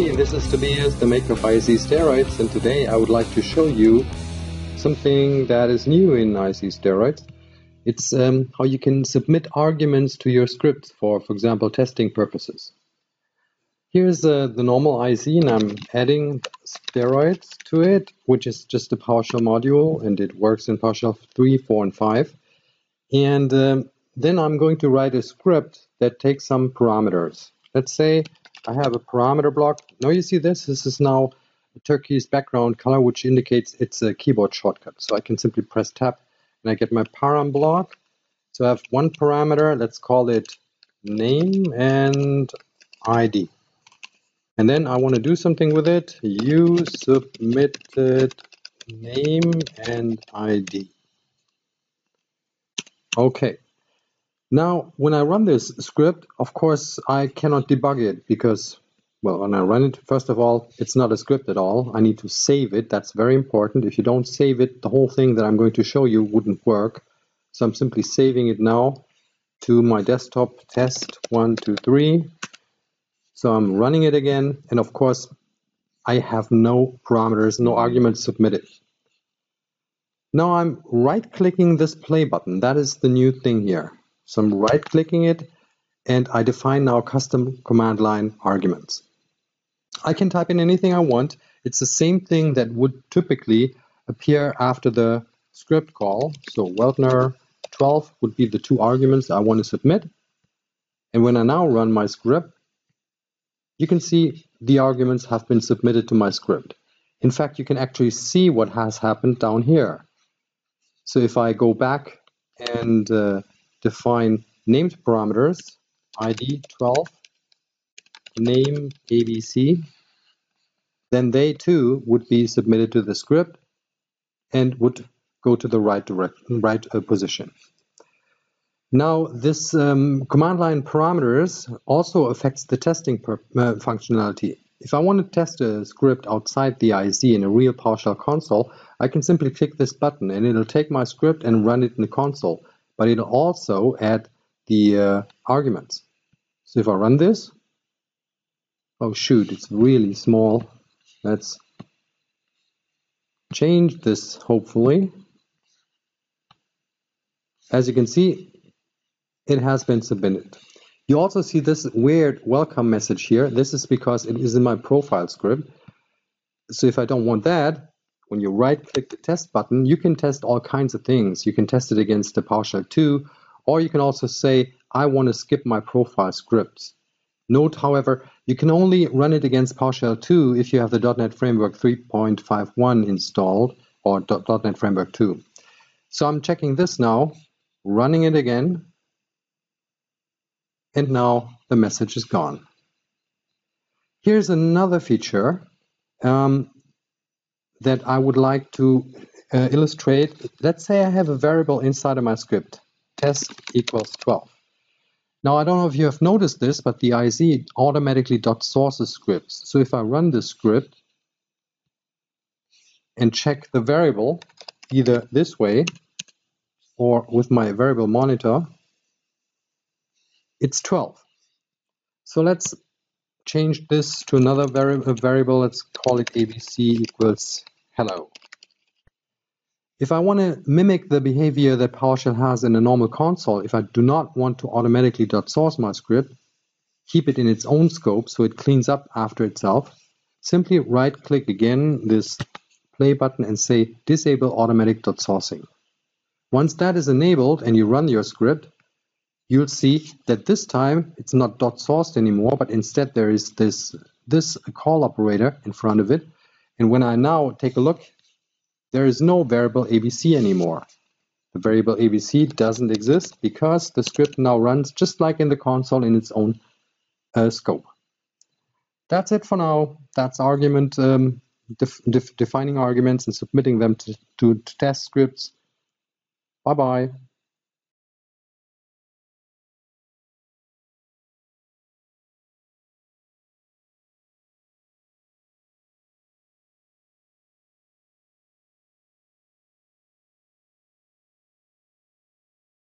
Hey, this is Tobias, the maker of ISESteroids, and today I would like to show you something that is new in ISESteroids. It's how you can submit arguments to your scripts for example, testing purposes. Here's the normal ISE, and I'm adding steroids to it, which is just a PowerShell module, and it works in PowerShell 3, 4, and 5. And then I'm going to write a script that takes some parameters. Let's say I have a parameter block. Now you see this is now a turquoise background color, which indicates it's a keyboard shortcut. So I can simply press tab and I get my param block. So I have one parameter, let's call it name and ID. And then I want to do something with it. You submitted name and ID. Okay. Now, when I run this script, of course, I cannot debug it because, well, when I run it, first of all, it's not a script at all. I need to save it. That's very important. If you don't save it, the whole thing that I'm going to show you wouldn't work. So I'm simply saving it now to my desktop test 1, 2, 3. So I'm running it again. And of course, I have no parameters, no arguments submitted. Now I'm right-clicking this play button. That is the new thing here. So I'm right-clicking it, and I define now custom command line arguments. I can type in anything I want. It's the same thing that would typically appear after the script call. So Weltner 12 would be the two arguments I want to submit. And when I now run my script, you can see the arguments have been submitted to my script. In fact, you can actually see what has happened down here. So if I go back and define named parameters, ID 12, name ABC, then they too would be submitted to the script and would go to the right position. Now, this command line parameters also affects the testing functionality. If I want to test a script outside the ISE in a real PowerShell console, I can simply click this button and it'll take my script and run it in the console. But it'll also add the arguments. So if I run this, oh shoot, it's really small. Let's change this, hopefully. As you can see, it has been submitted. You also see this weird welcome message here. This is because it is in my profile script. So if I don't want that, when you right-click the test button, you can test all kinds of things. You can test it against the PowerShell 2, or you can also say, I want to skip my profile scripts. Note, however, you can only run it against PowerShell 2 if you have the .NET Framework 3.51 installed, or .NET Framework 2. So I'm checking this now, running it again, and now the message is gone. Here's another feature that I would like to illustrate. Let's say I have a variable inside of my script, test equals 12. Now, I don't know if you have noticed this, but the ISE automatically .sources scripts. So if I run this script and check the variable, either this way or with my variable monitor, it's 12. So let's change this to another variable. Let's call it ABC equals hello. If I want to mimic the behavior that PowerShell has in a normal console, if I do not want to automatically .source my script, keep it in its own scope so it cleans up after itself, simply right-click again this play button and say disable automatic .sourcing. Once that is enabled and you run your script, you'll see that this time it's not .sourced anymore, but instead there is this call operator in front of it. And when I now take a look, there is no variable ABC anymore. The variable ABC doesn't exist because the script now runs just like in the console in its own scope. That's it for now. That's argument defining arguments and submitting them to test scripts. Bye-bye.